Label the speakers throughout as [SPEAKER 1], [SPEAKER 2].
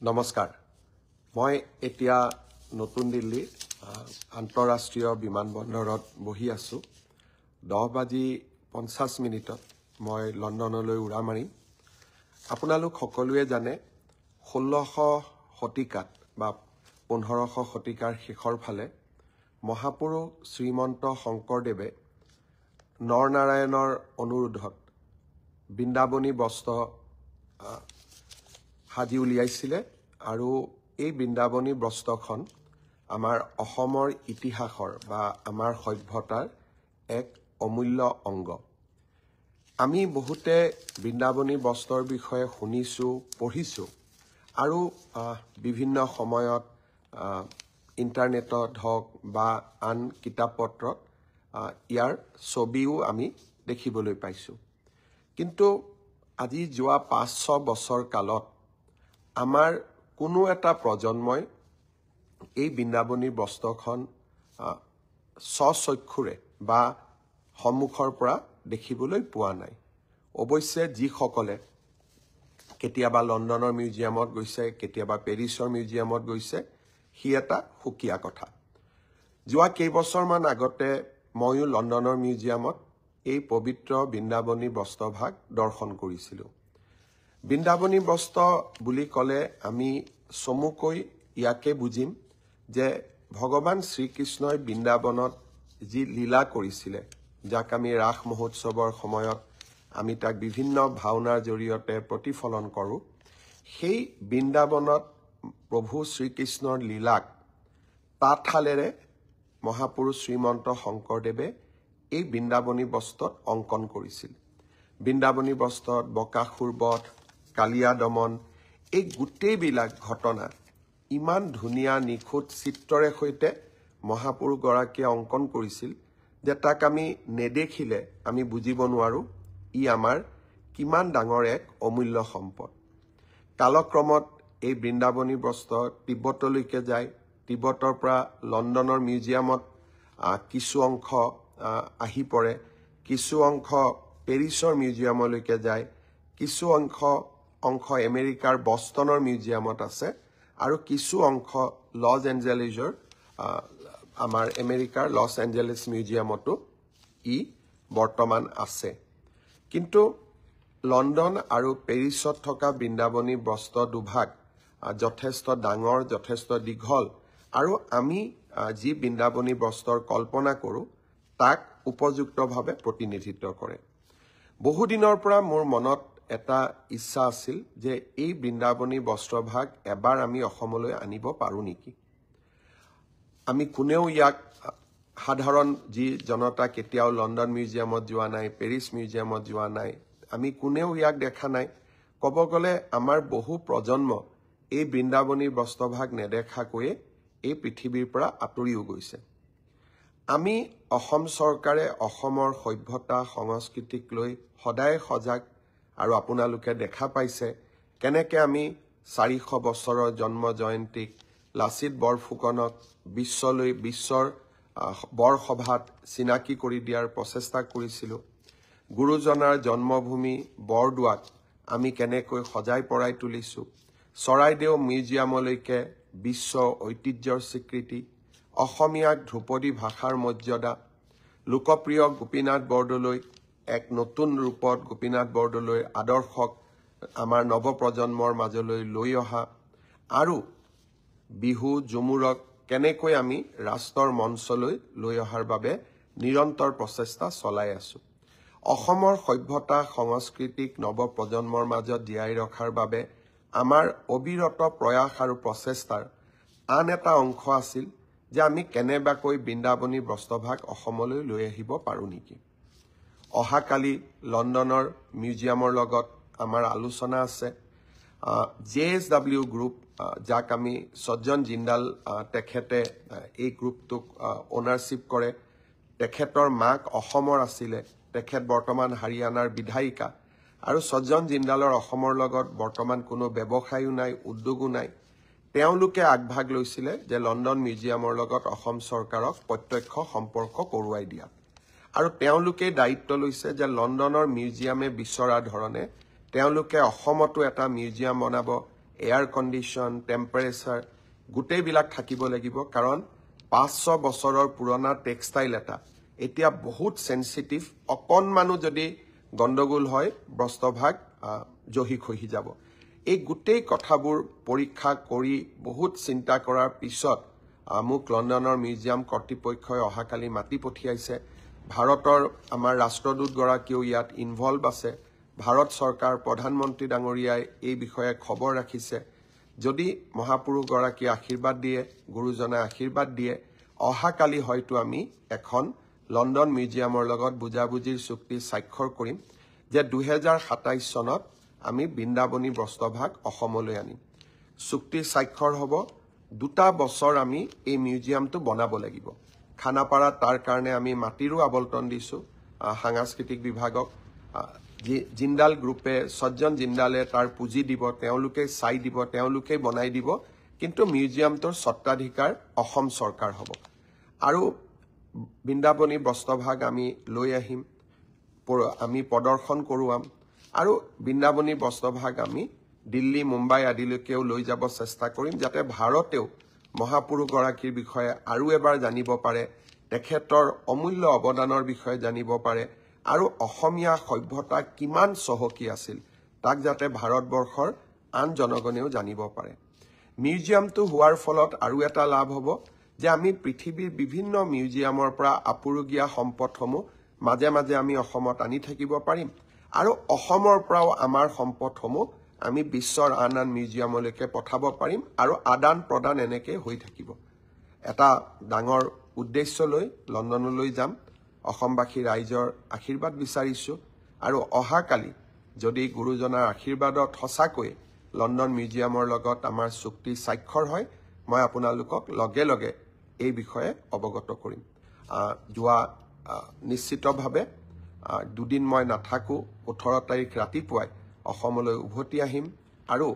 [SPEAKER 1] নমস্কাৰ মই এতিয়া নতুন দিল্লীৰ আন্তঃৰাষ্ট্ৰীয় বিমানবন্দৰত বহি আছো 10:50 মই লণ্ডনলৈ উৰা মাৰিম আপোনালোক সকলোৱে জানে 1600 শতিকাত বা 1500 শতিকাৰ শেষৰ ফালে মহাপুৰুষ শ্ৰীমন্ত শংকৰদেৱে নৰনাৰায়ণৰ অনুৰোধত বৃন্দাবনী বস্ত্ৰ সাজি উলিয়াইছিলে আৰু এই বৃন্দাবনী বস্ত্ৰখন আমাৰ অসমৰ ইতিহাসৰ বা আমাৰ সভ্যতাৰ এক অমূল্য অংগ আমি বহুতে বৃন্দাবনী বস্ত্ৰৰ বিষয়ে শুনিছো পঢ়িছো আৰু বিভিন্ন সময়ত ইন্টাৰনেটত হওক বা আন কিতাপপত্ৰত ইয়াৰ ছবিও আমি দেখিবলৈ পাইছো কিন্তু আজি যোৱা 5-6 বছৰ কালত আমাৰ কোনো এটা প্ৰজন্মই এই বৃন্দাবনী বস্ত্ৰখন স্বচক্ষুৰে বা সন্মুখৰ পৰা দেখিবলৈ পোৱা নাই অৱশ্যে যিসকলে কেতিয়াবা লণ্ডনৰ মিউজিয়ামত গৈছে কেতিয়াবা পেৰিছৰ মিউজিয়ামত গৈছে হি এটা সুকীয়া কথা যোৱা কেইবছৰমান আগতে ময়ো লণ্ডনৰ মিউজিয়ামত এই পবিত্ৰ বৃন্দাবনী বস্ত্ৰভাগ দৰ্শন কৰিছিলোঁ বৃন্দাবনী বস্ত্ৰ বুলি ক'লে আমি চমুকৈ ইয়াকে বুজিম যে ভগৱান শ্ৰীকৃষ্ণই বৃন্দাবনত যি লীলা কৰিছিলে যাক আমি ৰাস মহোৎসৱৰ সময়ত আমি তাক বিভিন্ন ভাওনাৰ জৰিয়তে প্ৰতিফলন কৰোঁ সেই বৃন্দাবনত প্ৰভু শ্ৰীকৃষ্ণৰ লীলাক তাঁতশালেৰে মহাপুৰুষ শ্ৰীমন্ত শংকৰদেৱে এই বৃন্দাবনী বস্ত্ৰত অংকন কৰিছিল বৃন্দাবনী বস্ত্ৰত বকাসুৰ বধ কালিয়া দমন এই গোটেইবিলাক ঘটনা ইমান ধুনীয়া নিখুঁত চিত্ৰৰে সৈতে মহাপুৰুষ গৰাকীয়ে অংকন কৰিছিল যে তাক আমি নেদেখিলে আমি বুজিব নোৱাৰো ই আমাৰ কিমান ডাঙৰ এক অমূল্য সম্পদ কালক্ৰমত এই বৃন্দাবনী বস্ত্ৰ তিব্বতলৈকে যায় তিব্বতৰ পৰা লণ্ডনৰ মিউজিয়ামত কিছু অংশ আহি পৰে কিছু অংশ পেৰিছৰ মিউজিয়ামলৈকে যায় কিছু অংশ আমেৰিকাৰ বষ্টনৰ মিউজিয়ামত আছে আৰু কিছু অংশ লছ এঞ্জেলিছৰ আমাৰ আমেৰিকাৰ লছ এঞ্জেলিছ মিউজিয়ামতো ই বৰ্তমান আছে কিন্তু লণ্ডন আৰু পেৰিছত থকা বৃন্দাবনী বস্ত্ৰ দুভাগ যথেষ্ট ডাঙৰ যথেষ্ট দীঘল আৰু আমি যি বৃন্দাবনী বস্ত্ৰৰ কল্পনা কৰোঁ তাক উপযুক্তভাৱে প্ৰতিনিধিত্ব কৰে বহুদিনৰ পৰা মোৰ মনত এটা ইচ্ছা আছিল যে এই বৃন্দাবনী বস্ত্ৰভাগ এবাৰ আমি অসমলৈ আনিব পাৰো নেকি আমি কোনেও ইয়াক সাধাৰণ যি জনতা কেতিয়াও লণ্ডন মিউজিয়ামত যোৱা নাই পেৰিছ মিউজিয়ামত যোৱা নাই আমি কোনেও ইয়াক দেখা নাই ক'ব গ'লে আমাৰ বহু প্ৰজন্ম এই বৃন্দাবনী বস্ত্ৰভাগ নেদেখাকৈয়ে এই পৃথিৱীৰ পৰা আঁতৰিও গৈছে আমি অসম চৰকাৰে অসমৰ সভ্যতা সংস্কৃতিক লৈ সদায় সজাগ আৰু আপোনালোকে দেখা পাইছে কেনেকৈ আমি 400 বছৰৰ জন্ম জয়ন্তীক লাচিত বৰফুকনক বিশ্বৰ বৰসভাত চিনাকি কৰি দিয়াৰ প্ৰচেষ্টা কৰিছিলোঁ গুৰুজনাৰ জন্মভূমি বৰদোৱাক আমি কেনেকৈ সজাই পৰাই তুলিছোঁ চৰাইদেউ মিউজিয়ামলৈকে বিশ্ব ঐতিহ্যৰ স্বীকৃতি অসমীয়াক ধ্ৰুপদী ভাষাৰ মৰ্যাদা লোকপ্ৰিয় গোপীনাথ বৰদলৈ এক নতুন ৰূপত গোপীনাথ বৰদলৈৰ আদৰ্শক আমাৰ নৱপ্ৰজন্মৰ মাজলৈ লৈ অহা আৰু বিহু জুমুৰক কেনেকৈ আমি ৰাষ্ট্ৰৰ মঞ্চলৈ লৈ অহাৰ বাবে নিৰন্তৰ প্ৰচেষ্টা চলাই আছো অসমৰ সভ্যতা সংস্কৃতিক নৱপ্ৰজন্মৰ মাজত জীয়াই ৰখাৰ বাবে আমাৰ অবিৰত প্ৰয়াস আৰু প্ৰচেষ্টাৰ আন এটা অংশ আছিল যে আমি কেনেবাকৈ বৃন্দাবনী বস্ত্ৰভাগ অসমলৈ লৈ আহিব পাৰো নেকি অহাকালি লণ্ডনৰ মিউজিয়ামৰ লগত আমাৰ আলোচনা আছে JSW গ্ৰুপ যাক আমি সজ্জন জিন্দাল তেখেতে এই গ্ৰুপটোক ওনাৰশ্বিপ কৰে তেখেতৰ মাক অসমৰ আছিলে তেখেত বৰ্তমান হাৰিয়ানাৰ বিধায়িকা আৰু সজ্জন জিন্দালৰ অসমৰ লগত বৰ্তমান কোনো ব্যৱসায়ও নাই উদ্যোগো নাই তেওঁলোকে আগভাগ লৈছিলে যে লণ্ডন মিউজিয়ামৰ লগত অসম চৰকাৰক প্ৰত্যক্ষ সম্পৰ্ক কৰোৱাই দিয়া আৰু তেওঁলোকে দায়িত্ব লৈছে যে লণ্ডনৰ মিউজিয়ামে বিচৰা ধৰণে তেওঁলোকে অসমতো এটা মিউজিয়াম বনাব এয়াৰ কণ্ডিশ্যন টেম্পাৰেচাৰ গোটেইবিলাক থাকিব লাগিব কাৰণ 500 বছৰৰ পুৰণা টেক্সটাইল এটা এতিয়া বহুত সেনসিটিভ অকণমানো যদি গণ্ডগোল হয় বস্ত্ৰভাগ জহি খহি যাব এই গোটেই কথাবোৰ পৰীক্ষা কৰি বহুত চিন্তা কৰাৰ পিছত মোক লণ্ডনৰ মিউজিয়াম কৰ্তৃপক্ষই অহাকালি মাতি পঠিয়াইছে ভাৰতৰ আমাৰ ৰাষ্ট্ৰদূত গৰাকীও ইয়াত ইনভলভ আছে ভাৰত চৰকাৰ প্ৰধানমন্ত্ৰী ডাঙৰীয়াই এই বিষয়ে খবৰ ৰাখিছে যদি মহাপুৰুষ গৰাকী আশীৰ্বাদ দিয়ে গুৰুজনে আশীৰ্বাদ দিয়ে অহাকালি হয়তো আমি এখন লণ্ডন মিউজিয়ামৰ লগত বুজাবুজিৰ চুক্তি স্বাক্ষৰ কৰিম যে 2027 চনত আমি বৃন্দাবনী বস্ত্ৰভাগ অসমলৈ আনিম চুক্তি স্বাক্ষৰ হ'ব 2টা বছৰ আমি এই মিউজিয়ামটো বনাব লাগিব খানাপাৰাত তাৰ কাৰণে আমি মাটিৰো আবলটন দিছো সাংস্কৃতিক বিভাগক জিন্দাল গ্ৰুপে সজ্জন জিন্দালে তাৰ পুঁজি দিব তেওঁলোকে চাই দিব তেওঁলোকে বনাই দিব কিন্তু মিউজিয়ামটোৰ স্বত্বাধিকাৰ অসম চৰকাৰ হ'ব আৰু বৃন্দাবনী বস্ত্ৰভাগ আমি লৈ আহিম আমি প্ৰদৰ্শন কৰোৱাম আৰু বৃন্দাবনী বস্ত্ৰভাগ আমি দিল্লী মুম্বাই আদিলৈকেও লৈ যাব চেষ্টা কৰিম যাতে ভাৰতেও মহাপুৰুষ গৰাকীৰ বিষয়ে আৰু এবাৰ জানিব পাৰে তেখেতৰ অমূল্য অৱদানৰ বিষয়ে জানিব পাৰে আৰু অসমীয়া সভ্যতা কিমান চহকী আছিল তাক যাতে ভাৰতবৰ্ষৰ আন জনগণেও জানিব পাৰে মিউজিয়ামটো হোৱাৰ ফলত আৰু এটা লাভ হ'ব যে আমি পৃথিৱীৰ বিভিন্ন মিউজিয়ামৰ পৰা আপুৰুগীয়া সম্পদসমূহ মাজে মাজে আমি অসমত আনি থাকিব পাৰিম আৰু অসমৰ পৰাও আমাৰ সম্পদসমূহ আমি বিশ্বৰ আন আন মিউজিয়ামলৈকে পঠাব পাৰিম আৰু আদান প্ৰদান এনেকে হৈ থাকিব এটা ডাঙৰ উদ্দেশ্য লৈ লণ্ডনলৈ যাম অসমবাসী ৰাইজৰ আশীৰ্বাদ বিচাৰিছো আৰু অহাকালি যদি গুৰুজনাৰ আশীৰ্বাদত সঁচাকৈ লণ্ডন মিউজিয়ামৰ লগত আমাৰ চুক্তি স্বাক্ষৰ হয় মই আপোনালোকক লগে লগে এই বিষয়ে অৱগত কৰিম যোৱা নিশ্চিতভাৱে দুদিন মই নাথাকো 18 তাৰিখ ৰাতিপুৱাই অসমলৈ উভতি আহিম আৰু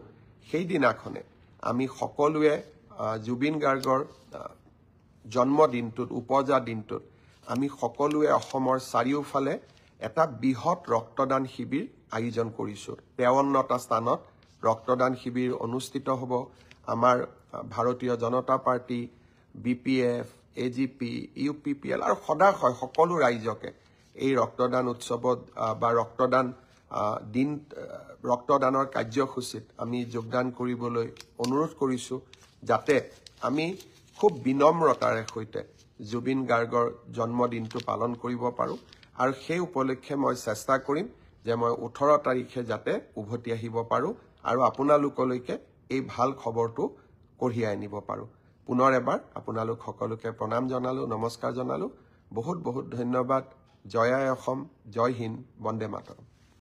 [SPEAKER 1] সেই দিনাখনে আমি সকলোৱে জুবিন গাৰ্গৰ জন্মদিনটোত উপজা দিনটোত আমি সকলোৱে অসমৰ চাৰিওফালে এটা বৃহৎ ৰক্তদান শিবিৰ আয়োজন কৰিছো 53টা স্থানত ৰক্তদান শিবিৰ অনুষ্ঠিত হ'ব আমাৰ ভাৰতীয় জনতা পাৰ্টি বিপিএফ এজিপি ইউপিপিএল আৰু সদায় সকলো ৰাইজকে এই ৰক্তদান উৎসৱত বা ৰক্তদানৰ কাৰ্যসূচীত আমি যোগদান কৰিবলৈ অনুৰোধ কৰিছো যাতে আমি খুব বিনম্ৰতাৰে সৈতে জুবিন গাৰ্গৰ জন্মদিনটো পালন কৰিব পাৰো আৰু সেই উপলক্ষে মই চেষ্টা কৰিম যে মই 18 তাৰিখে যাতে উভতি আহিব পাৰো আৰু আপোনালোকলৈকে এই ভাল খবৰটো কঢ়িয়াই আনিব পাৰো পুনৰ এবাৰ আপোনালোক সকলোকে প্ৰণাম জনালো নমস্কাৰ জনালো বহুত বহুত ধন্যবাদ জয় আই অসম জয় হিন্দ বন্দে মাতৰম